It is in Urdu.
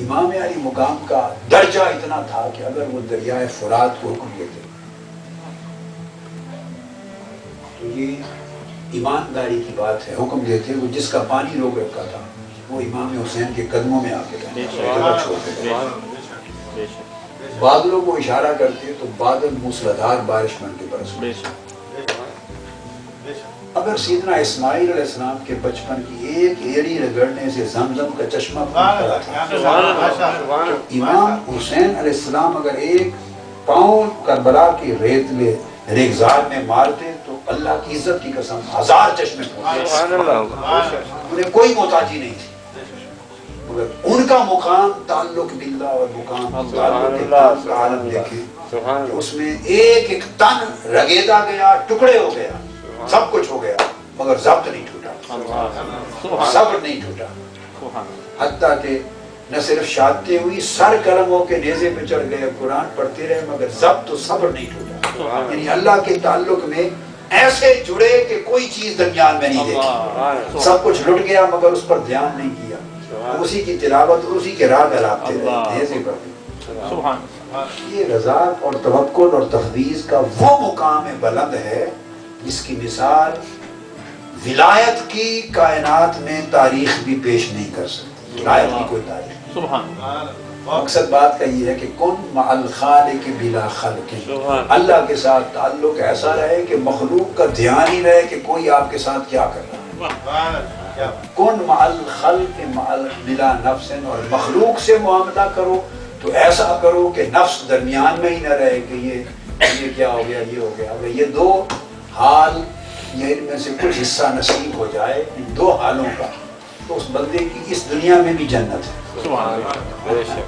امام علی مقام کا درجہ اتنا تھا کہ اگر وہ دریائے فرات کو حکم دیتے تو یہ ایمانداری کی بات ہے، حکم دیتے وہ جس کا پانی روک رکھا تھا وہ امام حسین کے قدموں میں آ کے بادلوں کو اشارہ کرتے تو بادل موسلادھار بارش بن کے برستے۔ اگر سیدنا اسماعیل علیہ السلام کے بچپن کی ایک ایڑی رگڑنے سے زمزم کا چشمہ پھوٹتا تھا، امام حسین علیہ السلام اگر ایک پاؤں کربلا کی ریگزار میں مارتے تو اللہ کی عزت کی قسم 1000 چشمے پھوٹتے۔ انہیں کوئی محتاجی نہیں تھی، مگر ان کا مقام تعلق باللہ اور مقام تعلق عالم دیکھیں کہ اس میں ایک ایک تن رگیدا گیا، ٹکڑے ہو گیا، سب کچھ ہو گیا، مگر ضبط نہیں ٹوٹا، صبر نہیں ٹوٹا، حتیٰ کہ نہ صرف شہادتیں ہوئی، سر قلم ہو کے نیزے پہ چڑھ گئے، قرآن پڑھتے رہے، مگر ضبط و صبر نہیں ٹوٹا۔ یعنی اللہ کے تعلق میں ایسے جڑے کہ کوئی چیز درمیان میں نہیں دیکھی، سب کچھ لٹ گیا مگر اس پر دھیان نہیں کیا، اسی کی تلاوت اور اسی کے راگ الاپتے رہے، نیزے پر بھی۔ یہ رضا اور توکل اور تفویض کا وہ مقام بلند ہے جس کی مثال ولایت کی کائنات میں تاریخ بھی پیش نہیں کر سکتی، ولایت کی کوئی تاریخ نہیں۔ مقصد بات کا یہ ہے کہ کن مع الخالق بلا خلق، اللہ کے ساتھ تعلق ایسا رہے کہ مخلوق کا دھیان ہی رہے کہ کوئی آپ کے ساتھ کیا کر رہا ہے۔ کن مع الخلق بلا نفس، اور مخلوق سے معاملہ کرو تو ایسا کرو کہ نفس درمیان میں ہی نہ رہے کہ یہ کیا ہو گیا، یہ ہو گیا۔ اگر یہ دو حال یا ان میں سے کچھ حصہ نصیب ہو جائے ان دو حالوں کا تو اس بندے کی اس دنیا میں بھی جنت ہے۔